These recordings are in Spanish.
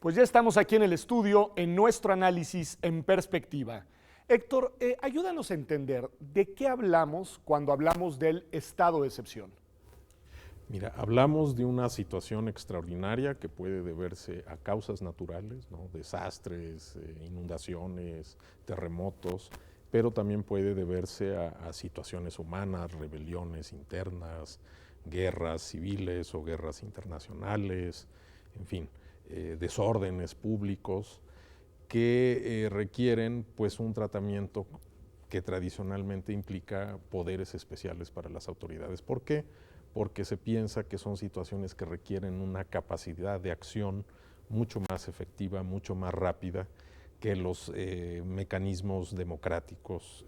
Pues ya estamos aquí en el estudio en nuestro análisis en perspectiva. Héctor, ayúdanos a entender de qué hablamos cuando hablamos del estado de excepción. Mira, hablamos de una situación extraordinaria que puede deberse a causas naturales, ¿no? Desastres, inundaciones, terremotos, pero también puede deberse a situaciones humanas, rebeliones internas, guerras civiles o guerras internacionales, en fin, desórdenes públicos que requieren pues un tratamiento que tradicionalmente implica poderes especiales para las autoridades. ¿Por qué? Porque se piensa que son situaciones que requieren una capacidad de acción mucho más efectiva, mucho más rápida que los mecanismos democráticos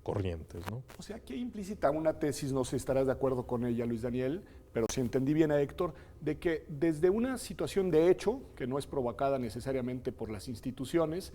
corrientes, ¿no? O sea, aquí implícita una tesis, no sé si estarás de acuerdo con ella, Luis Daniel, pero si entendí bien a Héctor, de que desde una situación de hecho, que no es provocada necesariamente por las instituciones,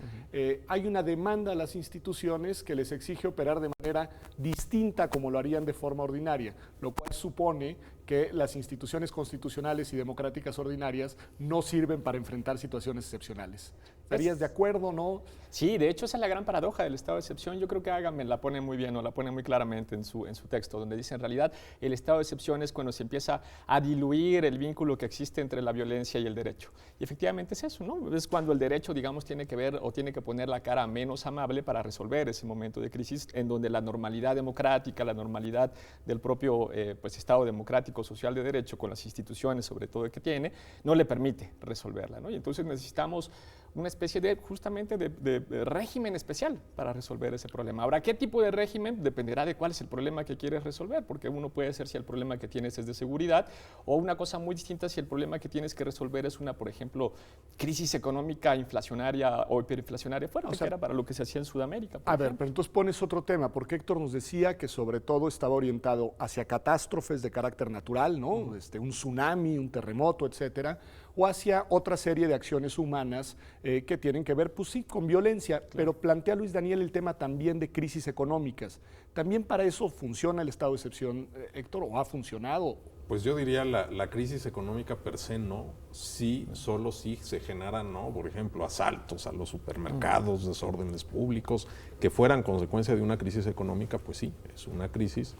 hay una demanda a las instituciones que les exige operar de manera distinta como lo harían de forma ordinaria, lo cual supone que las instituciones constitucionales y democráticas ordinarias no sirven para enfrentar situaciones excepcionales. ¿Estarías de acuerdo o no? Sí, de hecho esa es la gran paradoja del estado de excepción. Yo creo que Agamben la pone muy bien o la pone muy claramente en su texto, donde dice en realidad el estado de excepción es cuando se empieza a diluir el vínculo que existe entre la violencia y el derecho. Y efectivamente es eso, ¿no? Es cuando el derecho, digamos, tiene que ver o tiene que poner la cara menos amable para resolver ese momento de crisis en donde la normalidad democrática, la normalidad del propio pues, Estado democrático social de derecho con las instituciones, sobre todo que tiene, no le permite resolverla, ¿no? Y entonces necesitamos una especie de justamente de régimen especial para resolver ese problema. Ahora, ¿qué tipo de régimen? Dependerá de cuál es el problema que quieres resolver, porque uno puede ser si el problema que tienes es de seguridad, o una cosa muy distinta si el problema que tienes que resolver es una, por ejemplo, crisis económica inflacionaria o hiperinflacionaria fuerte, o sea, que era para lo que se hacía en Sudamérica. A ver, pero entonces pones otro tema, porque Héctor nos decía que sobre todo estaba orientado hacia catástrofes de carácter natural, ¿no? Un tsunami, un terremoto, etcétera, o hacia otra serie de acciones humanas que tienen que ver, pues sí, con violencia, claro. Pero plantea Luis Daniel el tema también de crisis económicas. ¿También para eso funciona el estado de excepción, Héctor, o ha funcionado? Pues yo diría la crisis económica per se no, sí, solo si se generan, ¿no? Por ejemplo, asaltos a los supermercados, desórdenes públicos, que fueran consecuencia de una crisis económica, pues sí, es una crisis.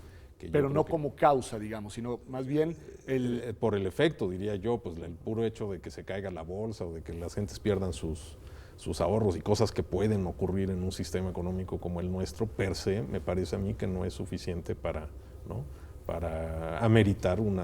Pero no como causa, digamos, sino más bien por el efecto, diría yo, pues el puro hecho de que se caiga la bolsa o de que las gentes pierdan sus ahorros y cosas que pueden ocurrir en un sistema económico como el nuestro, per se, me parece a mí que no es suficiente para, ¿no? para ameritar un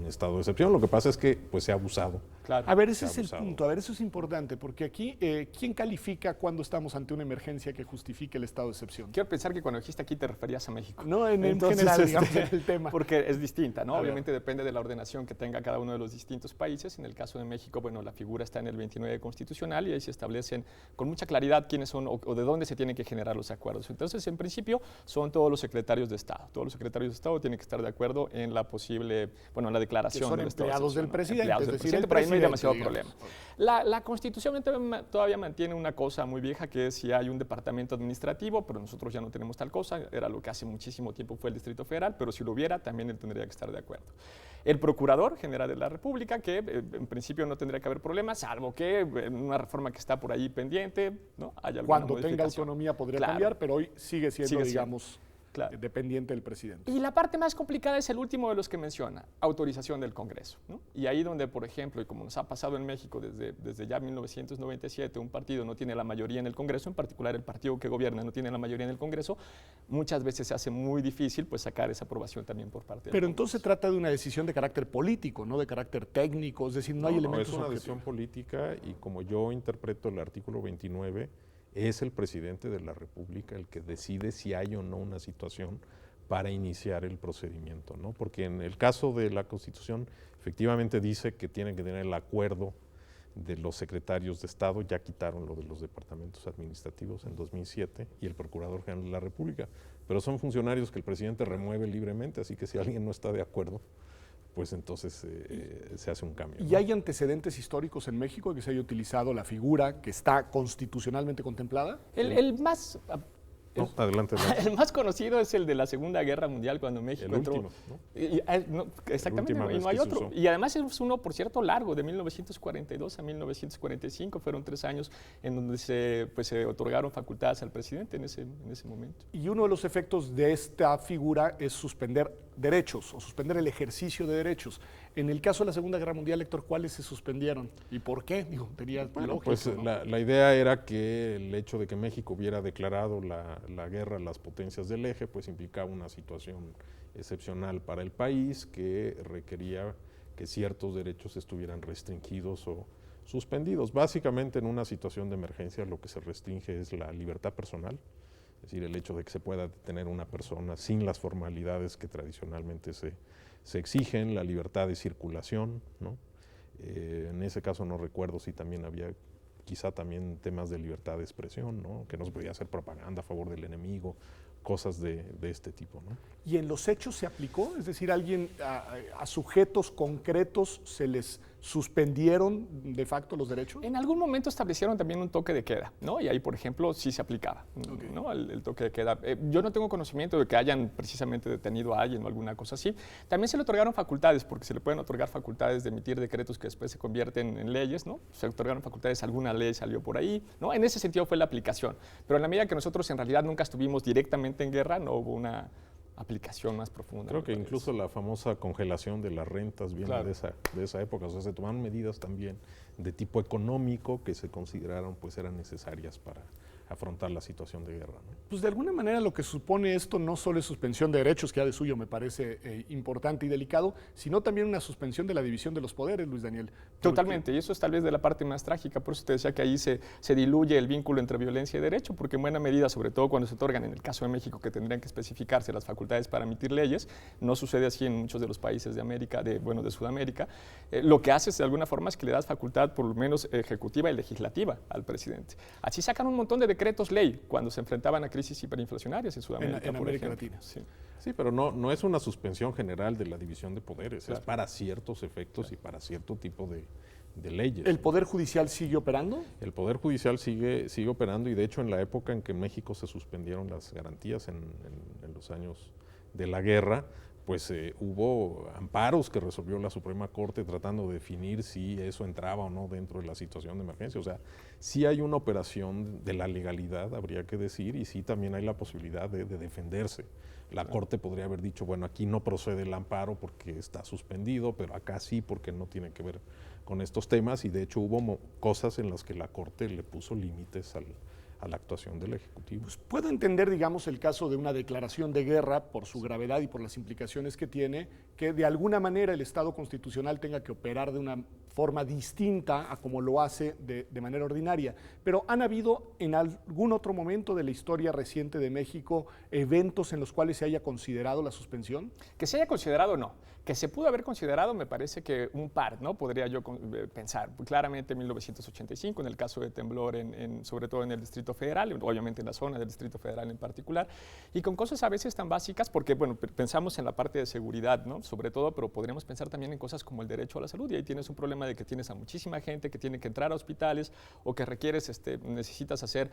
estado de excepción. Lo que pasa es que pues, se ha abusado. Claro. A ver, ese es el punto, a ver, eso es importante, porque aquí, ¿quién califica cuando estamos ante una emergencia que justifique el estado de excepción? Quiero pensar que cuando dijiste aquí te referías a México. No, en general, digamos, el tema. Porque es distinta, ¿no? Obviamente depende de la ordenación que tenga cada uno de los distintos países. En el caso de México, bueno, la figura está en el 29 constitucional y ahí se establecen con mucha claridad quiénes son o de dónde se tienen que generar los acuerdos. Entonces, en principio, son todos los secretarios de Estado. Todos los secretarios de Estado tienen que estar de acuerdo en la posible, bueno, en la declaración. Que son empleados del presidente, es decir, por ahí no hay demasiado problema. La Constitución todavía mantiene una cosa muy vieja, que es si hay un departamento administrativo, pero nosotros ya no tenemos tal cosa, era lo que hace muchísimo tiempo fue el Distrito Federal, pero si lo hubiera, también él tendría que estar de acuerdo. El Procurador General de la República, que en principio no tendría que haber problemas, salvo que en una reforma que está por ahí pendiente, ¿no? Hay alguna Cuando tenga autonomía podría cambiar, pero hoy sigue siendo, digamos... Claro. Dependiente del presidente. Y la parte más complicada es el último de los que menciona, autorización del Congreso, ¿no? Y ahí donde, por ejemplo, y como nos ha pasado en México desde ya 1997, un partido no tiene la mayoría en el Congreso, en particular el partido que gobierna no tiene la mayoría en el Congreso, muchas veces se hace muy difícil pues, sacar esa aprobación también por parte del Pero entonces se trata de una decisión de carácter político, no de carácter técnico, es decir, no hay elementos es una decisión política y como yo interpreto el artículo 29, es el presidente de la República el que decide si hay o no una situación para iniciar el procedimiento, ¿no? Porque en el caso de la Constitución efectivamente dice que tienen que tener el acuerdo de los secretarios de Estado, ya quitaron lo de los departamentos administrativos en 2007 y el Procurador General de la República, pero son funcionarios que el presidente remueve libremente, así que si alguien no está de acuerdo, pues entonces se hace un cambio. ¿Y hay antecedentes históricos en México que se haya utilizado la figura que está constitucionalmente contemplada? El más No, adelante. El más conocido es el de la Segunda Guerra Mundial, cuando México entró. Último, ¿no? Exactamente, y no hay otro. Y además es uno, por cierto, largo, de 1942 a 1945. Fueron 3 años en donde se otorgaron facultades al presidente en ese momento. Y uno de los efectos de esta figura es suspender derechos o suspender el ejercicio de derechos. En el caso de la Segunda Guerra Mundial, Héctor, ¿cuáles se suspendieron? ¿Y por qué? Digo, tenía lógica, pues ¿no? la idea era que el hecho de que México hubiera declarado la guerra a las potencias del eje, pues implicaba una situación excepcional para el país que requería que ciertos derechos estuvieran restringidos o suspendidos. Básicamente, en una situación de emergencia lo que se restringe es la libertad personal, es decir, el hecho de que se pueda detener una persona sin las formalidades que tradicionalmente se exigen, la libertad de circulación, ¿no? En ese caso no recuerdo si también había quizá también temas de libertad de expresión, ¿no? Que no se podía hacer propaganda a favor del enemigo, cosas de este tipo, ¿no? ¿Y en los hechos se aplicó? Es decir, a sujetos concretos se les suspendieron de facto los derechos. En algún momento establecieron también un toque de queda, ¿no? Y ahí, por ejemplo, sí se aplicaba, Okay. ¿no? El toque de queda. Yo no tengo conocimiento de que hayan precisamente detenido a alguien o alguna cosa así. También se le otorgaron facultades, porque se le pueden otorgar facultades de emitir decretos que después se convierten en leyes, ¿no? Se otorgaron facultades, alguna ley salió por ahí, ¿no? En ese sentido fue la aplicación. Pero en la medida que nosotros en realidad nunca estuvimos directamente en guerra, no hubo una aplicación más profunda. Creo que incluso la famosa congelación de las rentas viene Claro. de esa época. O sea, se tomaron medidas también de tipo económico que se consideraron pues eran necesarias para afrontar la situación de guerra, ¿no? Pues de alguna manera lo que supone esto no solo es suspensión de derechos, que ya de suyo me parece importante y delicado, sino también una suspensión de la división de los poderes, Luis Daniel. Totalmente, y eso es tal vez de la parte más trágica, por eso te decía que ahí se diluye el vínculo entre violencia y derecho, porque en buena medida, sobre todo cuando se otorgan, en el caso de México, que tendrían que especificarse las facultades para emitir leyes, no sucede así en muchos de los países de América, de Sudamérica, lo que haces de alguna forma es que le das facultad por lo menos ejecutiva y legislativa al presidente. Así sacan un montón de decretos ley cuando se enfrentaban a crisis hiperinflacionarias en Sudamérica, en por América ejemplo. Latina. Sí. Sí, pero no es una suspensión general de la división de poderes, Claro. es para ciertos efectos y para cierto tipo de leyes. ¿El Poder Judicial sigue operando? El Poder Judicial sigue operando y de hecho en la época en que en México se suspendieron las garantías en los años de la guerra, pues hubo amparos que resolvió la Suprema Corte tratando de definir si eso entraba o no dentro de la situación de emergencia. O sea, sí hay una operación de la legalidad, habría que decir, y sí también hay la posibilidad de defenderse. La Corte podría haber dicho, bueno, aquí no procede el amparo porque está suspendido, pero acá sí porque no tiene que ver con estos temas, y de hecho hubo cosas en las que la Corte le puso límites a la actuación del Ejecutivo. Pues puedo entender, digamos, el caso de una declaración de guerra por su gravedad y por las implicaciones que tiene, que de alguna manera el Estado constitucional tenga que operar de una forma distinta a como lo hace de manera ordinaria. Pero ¿han habido en algún otro momento de la historia reciente de México eventos en los cuales se haya considerado la suspensión? Que se haya considerado, no. Que se pudo haber considerado, me parece que un par, ¿no? Podría yo pensar. Claramente en 1985, en el caso de temblor, sobre todo en el Distrito Federal, obviamente en la zona del Distrito Federal en particular, y con cosas a veces tan básicas, porque, bueno, pensamos en la parte de seguridad, ¿no? Sobre todo, pero podríamos pensar también en cosas como el derecho a la salud, y ahí tienes un problema de que tienes a muchísima gente que tiene que entrar a hospitales o que necesitas hacer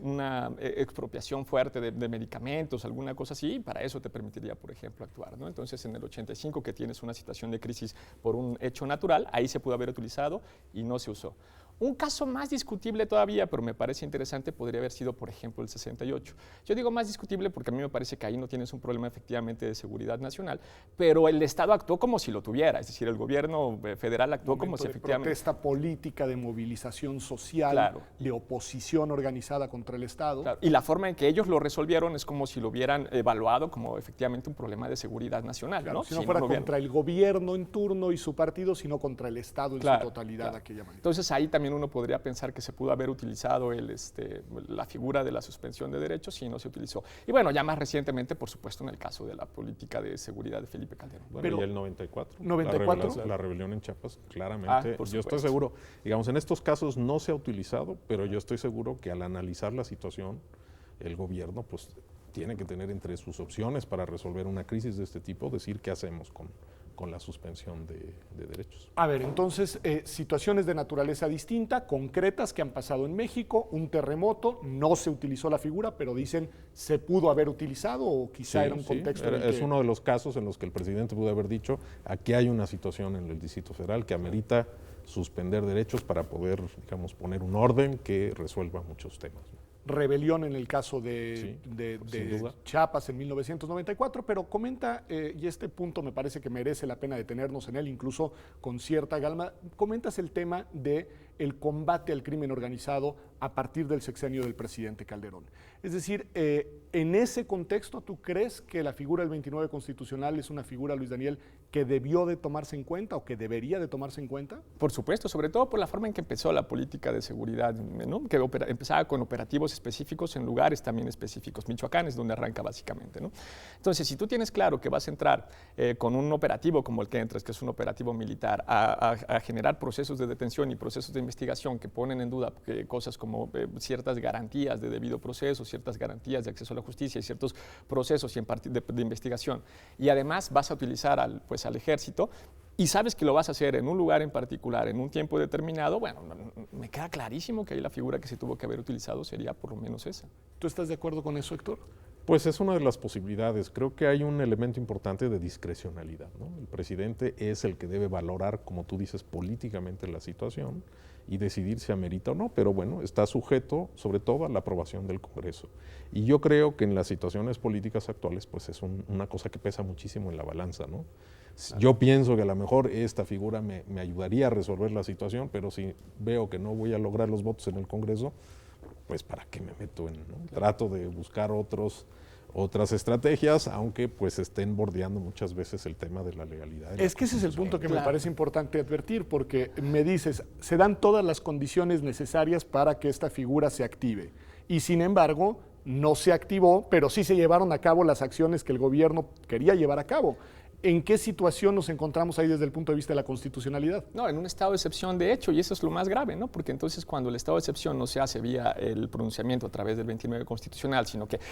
una expropiación fuerte de medicamentos, alguna cosa así, y para eso te permitiría, por ejemplo, actuar, ¿no? Entonces, en el 85, que tienes una situación de crisis por un hecho natural, ahí se pudo haber utilizado y no se usó. Un caso más discutible todavía, pero me parece interesante, podría haber sido, por ejemplo, el 68. Yo digo más discutible porque a mí me parece que ahí no tienes un problema efectivamente de seguridad nacional, pero el Estado actuó como si lo tuviera, es decir, el gobierno federal actuó como si efectivamente... Protesta política, de movilización social, Claro. de oposición organizada contra el Estado. Claro, y la forma en que ellos lo resolvieron es como si lo hubieran evaluado como efectivamente un problema de seguridad nacional, Claro, ¿no? si no fuera lo hubieran- contra el gobierno en turno y su partido, sino contra el Estado en Claro, su totalidad, claro. aquella manera. Entonces ahí también uno podría pensar que se pudo haber utilizado la figura de la suspensión de derechos y no se utilizó. Y bueno, ya más recientemente, por supuesto, en el caso de la política de seguridad de Felipe Calderón. Bueno, Pero- y el 94. 94. La rebelión en Chiapas, claramente. por Yo estoy supuesto. seguro, digamos, en estos casos no se ha utilizado, pero yo estoy seguro que al analizar la situación, el gobierno pues tiene que tener entre sus opciones para resolver una crisis de este tipo, decir qué hacemos con con la suspensión de derechos. A ver, entonces, situaciones de naturaleza distinta, concretas que han pasado en México, un terremoto, no se utilizó la figura, pero dicen se pudo haber utilizado o quizá era un contexto. Es uno de los casos en los que el presidente pudo haber dicho, aquí hay una situación en el Distrito Federal que amerita suspender derechos para poder, digamos, poner un orden que resuelva muchos temas, ¿no? Rebelión en el caso de sin duda. Chiapas en 1994, pero comenta, y este punto me parece que merece la pena detenernos en él, incluso con cierta calma, comentas el tema de el combate al crimen organizado a partir del sexenio del presidente Calderón. Es decir, en ese contexto, ¿tú crees que la figura del 29 constitucional es una figura, Luis Daniel, que debió de tomarse en cuenta o que debería de tomarse en cuenta? Por supuesto, sobre todo por la forma en que empezó la política de seguridad, ¿no? Que empezaba con operativos específicos en lugares también específicos. Michoacán es donde arranca básicamente, ¿no? Entonces, si tú tienes claro que vas a entrar con un operativo como el que entras, que es un operativo militar, a generar procesos de detención y procesos de investigación que ponen en duda cosas como ciertas garantías de debido proceso, ciertas garantías de acceso a la justicia y ciertos procesos de investigación, y además vas a utilizar al ejército, y sabes que lo vas a hacer en un lugar en particular, en un tiempo determinado, bueno, me queda clarísimo que ahí la figura que se tuvo que haber utilizado sería por lo menos esa. ¿Tú estás de acuerdo con eso, Héctor? Pues es una de las posibilidades. Creo que hay un elemento importante de discrecionalidad, ¿no? El presidente es el que debe valorar, como tú dices, políticamente la situación y decidir si amerita o no, pero bueno, está sujeto sobre todo a la aprobación del Congreso. Y yo creo que en las situaciones políticas actuales, pues es una cosa que pesa muchísimo en la balanza, ¿no? Yo pienso que a lo mejor esta figura me ayudaría a resolver la situación, pero si veo que no voy a lograr los votos en el Congreso, pues ¿para qué me meto en? ¿No? Trato de buscar otras estrategias, aunque pues estén bordeando muchas veces el tema de la legalidad. Es que ese es el punto que me parece importante advertir, porque me dices, se dan todas las condiciones necesarias para que esta figura se active, y sin embargo no se activó, pero sí se llevaron a cabo las acciones que el gobierno quería llevar a cabo. ¿En qué situación nos encontramos ahí desde el punto de vista de la constitucionalidad? No, en un estado de excepción de hecho, y eso es lo más grave, ¿no? Porque entonces cuando el estado de excepción no se hace vía el pronunciamiento a través del 29 constitucional,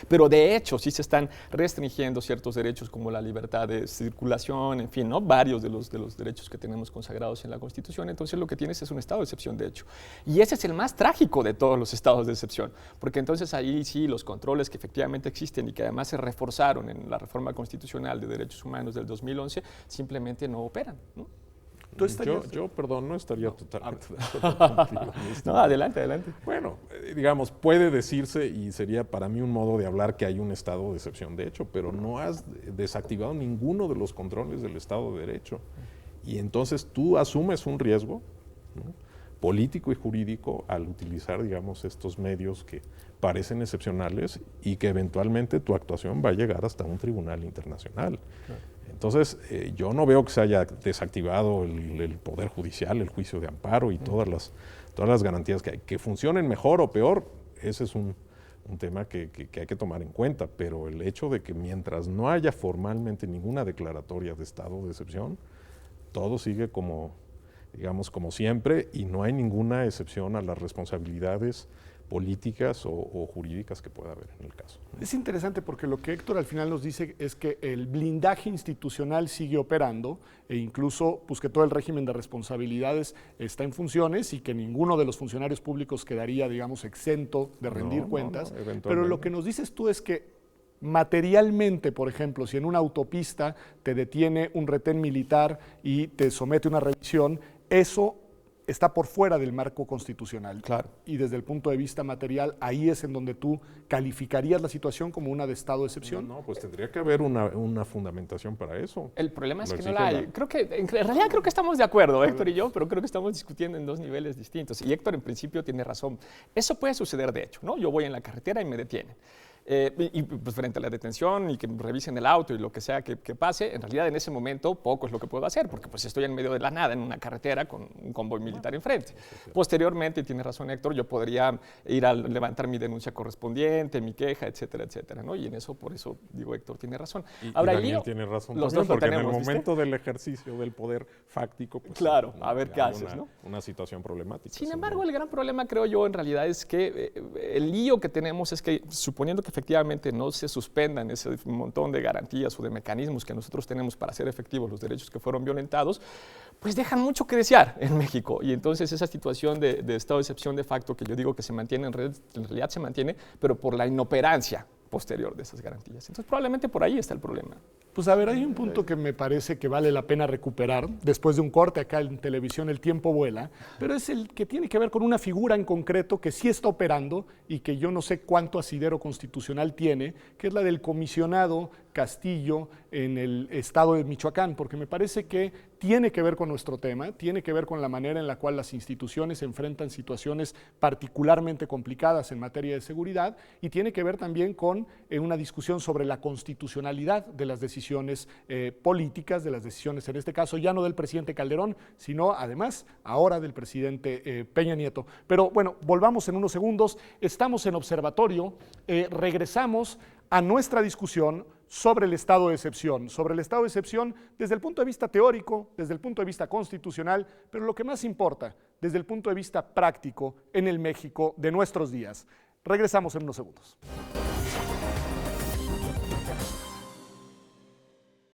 pero de hecho sí se están restringiendo ciertos derechos como la libertad de circulación, en fin, ¿no? Varios de los derechos que tenemos consagrados en la Constitución, entonces lo que tienes es un estado de excepción de hecho. Y ese es el más trágico de todos los estados de excepción, porque entonces ahí sí los controles que efectivamente existen y que además se reforzaron en la reforma constitucional de derechos humanos del 2011 simplemente no operan, ¿no? Yo, perdón, no estaría totalmente de acuerdo contigo. No, adelante. Bueno, digamos, puede decirse, y sería para mí un modo de hablar, que hay un estado de excepción de hecho, pero no has desactivado ninguno de los controles del Estado de Derecho. Y entonces tú asumes un riesgo, ¿no?, político y jurídico al utilizar, digamos, estos medios que parecen excepcionales y que eventualmente tu actuación va a llegar hasta un tribunal internacional. Entonces, yo no veo que se haya desactivado el Poder Judicial, el juicio de amparo y todas las garantías que hay. Que funcionen mejor o peor, ese es un tema que hay que tomar en cuenta, pero el hecho de que mientras no haya formalmente ninguna declaratoria de estado de excepción, todo sigue como siempre, y no hay ninguna excepción a las responsabilidades políticas o jurídicas que pueda haber en el caso. Es interesante porque lo que Héctor al final nos dice es que el blindaje institucional sigue operando e incluso pues, que todo el régimen de responsabilidades está en funciones y que ninguno de los funcionarios públicos quedaría, digamos, exento de rendir cuentas. Pero lo que nos dices tú es que materialmente, por ejemplo, si en una autopista te detiene un retén militar y te somete a una revisión, eso está por fuera del marco constitucional. Claro. Y desde el punto de vista material, ahí es en donde tú calificarías la situación como una de estado de excepción. No, pues tendría que haber una fundamentación para eso. El problema es que no la hay. En realidad creo que estamos de acuerdo, Héctor y yo, pero creo que estamos discutiendo en dos niveles distintos. Y Héctor en principio tiene razón. Eso puede suceder de hecho, ¿no? Yo voy en la carretera y me detienen. Y pues frente a la detención y que revisen el auto y lo que sea que pase, en realidad en ese momento poco es lo que puedo hacer, porque pues estoy en medio de la nada en una carretera con un convoy militar enfrente. Posteriormente, tiene razón Héctor, yo podría ir a levantar mi denuncia correspondiente, mi queja, etcétera, etcétera, ¿no? Y en eso, por eso digo, Héctor tiene razón. Ahora, Daniel tiene razón los también, dos porque tenemos, en el momento del ejercicio del poder fáctico, pues, claro, a ver qué haces, ¿no? Una situación problemática. Sin embargo, el gran problema, creo yo, en realidad es que el lío que tenemos es que, suponiendo que efectivamente no se suspendan ese montón de garantías o de mecanismos que nosotros tenemos para hacer efectivos los derechos que fueron violentados, pues dejan mucho que desear en México. Y entonces esa situación de estado de excepción de facto que yo digo que se mantiene, en realidad se mantiene, pero por la inoperancia posterior de esas garantías. Entonces probablemente por ahí está el problema. Pues a ver, hay un punto que me parece que vale la pena recuperar. Después de un corte acá en televisión, el tiempo vuela, pero es el que tiene que ver con una figura en concreto que sí está operando y que yo no sé cuánto asidero constitucional tiene, que es la del comisionado Castillo en el estado de Michoacán, porque me parece que tiene que ver con nuestro tema, tiene que ver con la manera en la cual las instituciones enfrentan situaciones particularmente complicadas en materia de seguridad y tiene que ver también con una discusión sobre la constitucionalidad de las decisiones políticas, de las decisiones en este caso ya no del presidente Calderón, sino además ahora del presidente Peña Nieto. Pero bueno, volvamos en unos segundos, estamos en observatorio, regresamos a nuestra discusión sobre el estado de excepción desde el punto de vista teórico, desde el punto de vista constitucional, pero lo que más importa, desde el punto de vista práctico en el México de nuestros días. Regresamos en unos segundos.